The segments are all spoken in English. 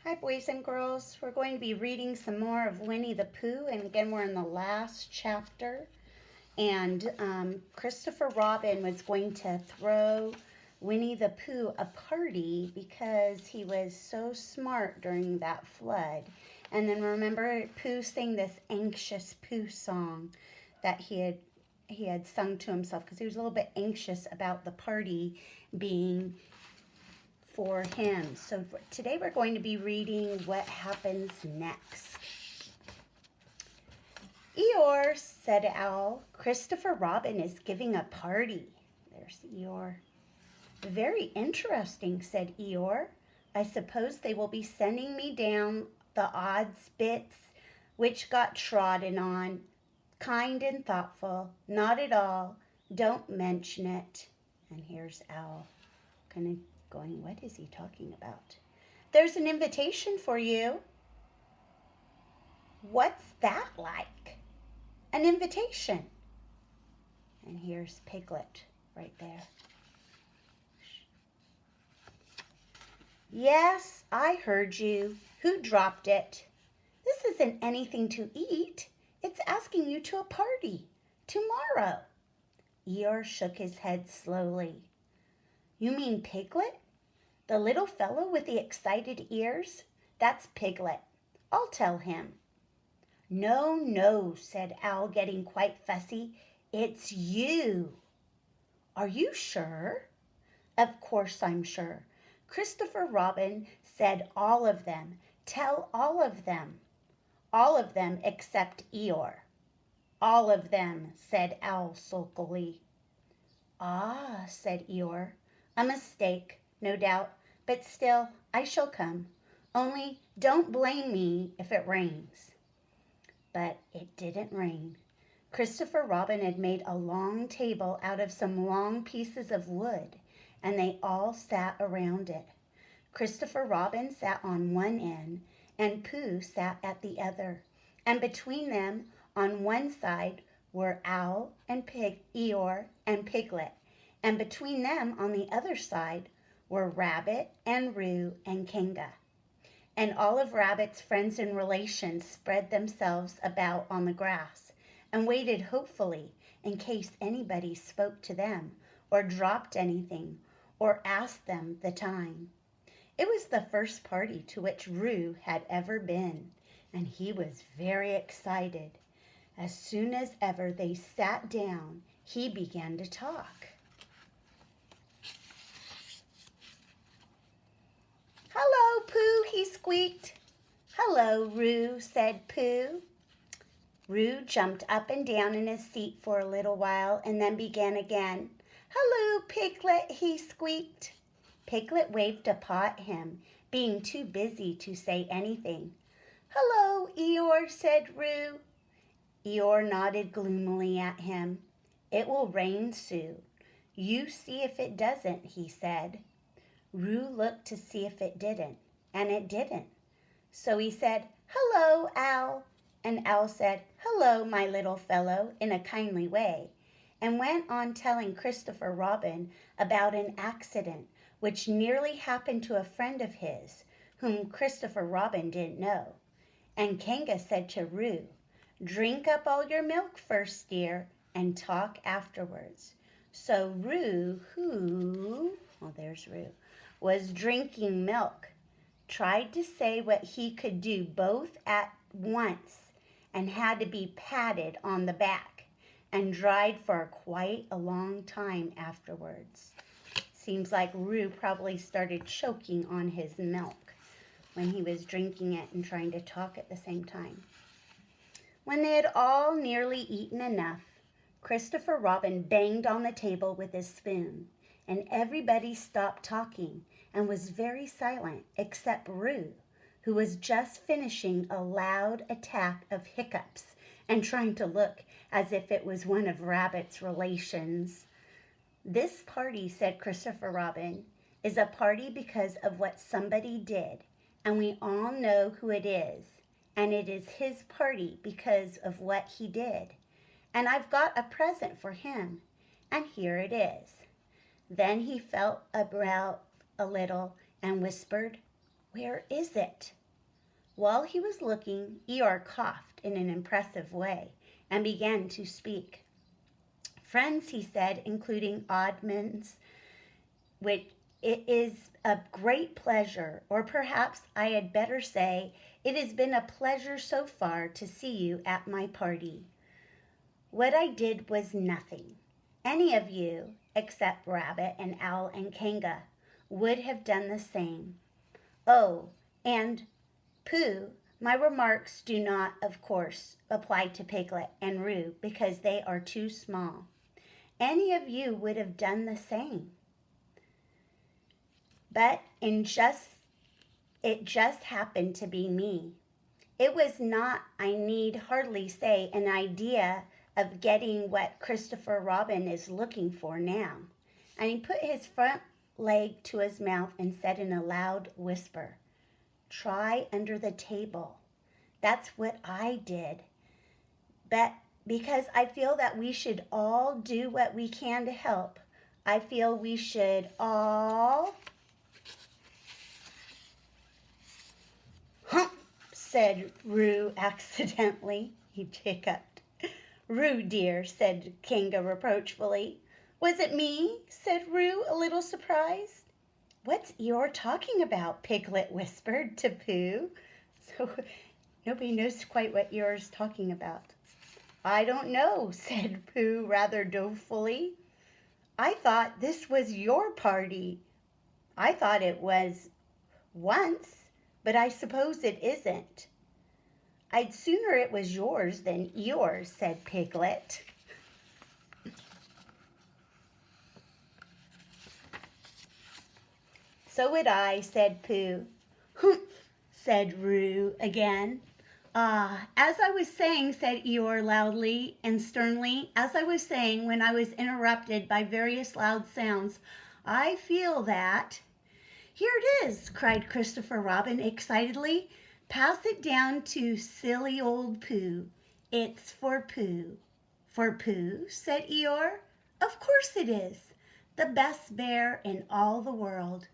Hi, boys and girls. We're going to be reading some more of Winnie the Pooh, and again, we're in the last chapter. And Christopher Robin was going to throw Winnie the Pooh a party because he was so smart during that flood. And then remember, Pooh sang this anxious Pooh song that he had sung to himself because he was a little bit anxious about the party being for him. So today we're going to be reading what happens next. Eeyore, said Owl, Christopher Robin is giving a party. There's Eeyore. Very interesting, said Eeyore. I suppose they will be sending me down the odds bits which got trodden on. Kind and thoughtful, not at all. Don't mention it. And here's Owl kind of going, what is he talking about? There's an invitation for you. What's that like? An invitation. And here's Piglet right there. Yes, I heard you. Who dropped it? This isn't anything to eat. It's asking you to a party tomorrow. Eeyore shook his head slowly. You mean Piglet? The little fellow with the excited ears? That's Piglet. I'll tell him. No, no, said Owl, getting quite fussy. It's you. Are you sure? Of course I'm sure. Christopher Robin said all of them. Tell all of them. All of them except Eeyore. All of them, said Owl sulkily. Ah, said Eeyore. A mistake, no doubt, but still I shall come. Only don't blame me if it rains. But it didn't rain. Christopher Robin had made a long table out of some long pieces of wood, and they all sat around it. Christopher Robin sat on one end, and Pooh sat at the other, and between them on one side were Owl and Eeyore and Piglet, and between them on the other side were Rabbit and Roo and Kanga. And all of Rabbit's friends and relations spread themselves about on the grass and waited hopefully in case anybody spoke to them or dropped anything or asked them the time. It was the first party to which Roo had ever been, and he was very excited. As soon as ever they sat down, he began to talk. Hello, Pooh, he squeaked. Hello, Roo, said Pooh. Roo jumped up and down in his seat for a little while and then began again. Hello, Piglet, he squeaked. Piglet waved a paw at him, being too busy to say anything. Hello, Eeyore, said Roo. Eeyore nodded gloomily at him. It will rain soon. You see if it doesn't, he said. Roo looked to see if it didn't, and it didn't. So he said, Hello, Owl. And Owl said, Hello, my little fellow, in a kindly way, and went on telling Christopher Robin about an accident which nearly happened to a friend of his, whom Christopher Robin didn't know. And Kanga said to Roo, Drink up all your milk first, dear, and talk afterwards. So Roo, there's Roo, was drinking milk, tried to say what he could do both at once, and had to be patted on the back and dried for quite a long time afterwards. Seems like Roo probably started choking on his milk when he was drinking it and trying to talk at the same time. When they had all nearly eaten enough, Christopher Robin banged on the table with his spoon, and everybody stopped talking and was very silent except Roo, who was just finishing a loud attack of hiccups and trying to look as if it was one of Rabbit's relations. This party, said Christopher Robin, is a party because of what somebody did, and we all know who it is, and it is his party because of what he did. And I've got a present for him, and here it is. Then he felt about a little and whispered, Where is it? While he was looking, Eeyore coughed in an impressive way and began to speak. Friends, he said, including Oddmans, which it is a great pleasure, or perhaps I had better say, it has been a pleasure so far to see you at my party. What I did was nothing. Any of you, except Rabbit and Owl and Kanga, would have done the same. Oh, and Pooh, my remarks do not, of course, apply to Piglet and Roo because they are too small. Any of you would have done the same. But it just happened to be me. It was not, I need hardly say, an idea of getting what Christopher Robin is looking for now. And he put his front leg to his mouth and said in a loud whisper, "Try under the table." That's what I did. But because I feel that we should all do what we can to help, I feel we should all... "Hump," said Roo accidentally. He hiccuped. "Roo, dear," said Kanga reproachfully. "Was it me?" said Roo, a little surprised. "What's Eeyore talking about?" Piglet whispered to Pooh. So nobody knows quite what Eeyore's talking about. "I don't know," said Pooh rather dolefully. "I thought this was your party. I thought it was once, but I suppose it isn't." "I'd sooner it was yours than Eeyore's," said Piglet. "So would I," said Pooh. "Humph," said Roo again. "Ah, as I was saying," said Eeyore loudly and sternly, "as I was saying when I was interrupted by various loud sounds, I feel that—" "Here it is," cried Christopher Robin excitedly. "Pass it down to silly old Pooh. It's for Pooh." "For Pooh?" said Eeyore. "Of course it is. The best bear in all the world."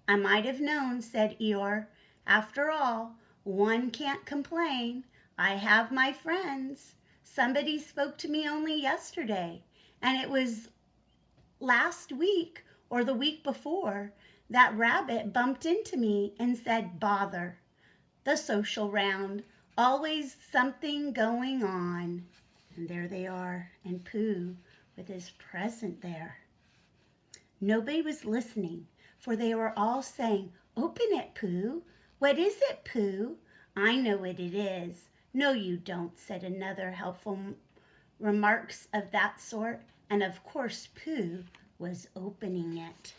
"I might have known," said Eeyore. "After all, one can't complain. I have my friends. Somebody spoke to me only yesterday, and it was last week or the week before that Rabbit bumped into me and said, 'Bother. The social round. Always something going on.'" And there they are, and Pooh with his present there. Nobody was listening, for they were all saying, "Open it, Pooh. What is it, Pooh?" "I know what it is." "No, you don't," said another, helpful remarks of that sort, and of course Pooh was opening it.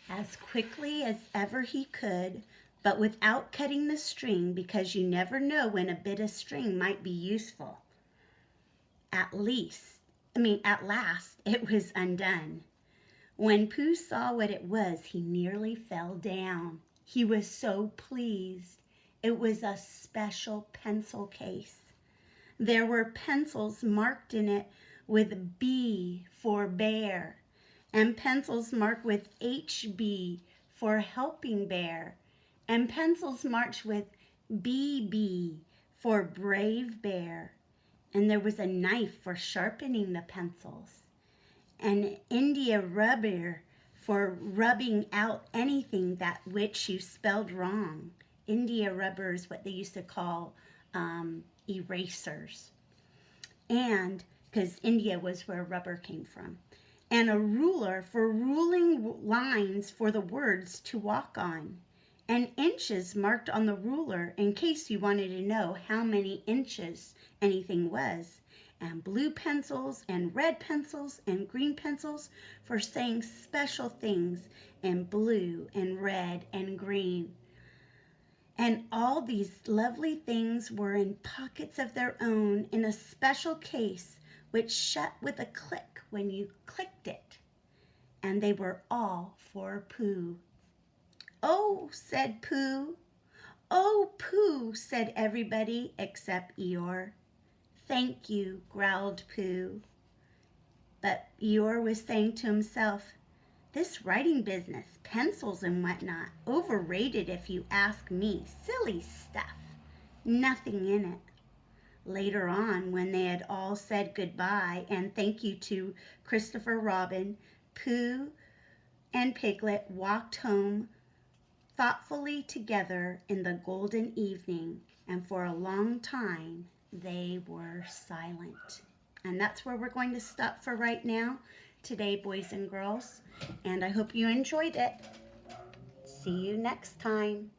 As quickly as ever he could, but without cutting the string, because you never know when a bit of string might be useful. At last it was undone. When Pooh saw what it was, he nearly fell down. He was so pleased. It was a special pencil case. There were pencils marked in it with B for bear, and pencils marked with HB for helping bear, and pencils marked with BB for brave bear. And there was a knife for sharpening the pencils, and India rubber for rubbing out anything that which you spelled wrong. India rubber is what they used to call erasers. And because India was where rubber came from. And a ruler for ruling lines for the words to walk on. And inches marked on the ruler in case you wanted to know how many inches anything was. And blue pencils and red pencils and green pencils for saying special things in blue and red and green. And all these lovely things were in pockets of their own in a special case which shut with a click when you clicked it. And they were all for Pooh. "Oh," said Pooh. "Oh, Pooh," said everybody except Eeyore. "Thank you," growled Pooh. But Eeyore was saying to himself, This writing business, pencils and whatnot, overrated if you ask me. Silly stuff. Nothing in it. Later on, when they had all said goodbye and thank you to Christopher Robin, Pooh and Piglet walked home thoughtfully together in the golden evening, and for a long time they were silent. And that's where we're going to stop for right now today, boys and girls. And I hope you enjoyed it. See you next time.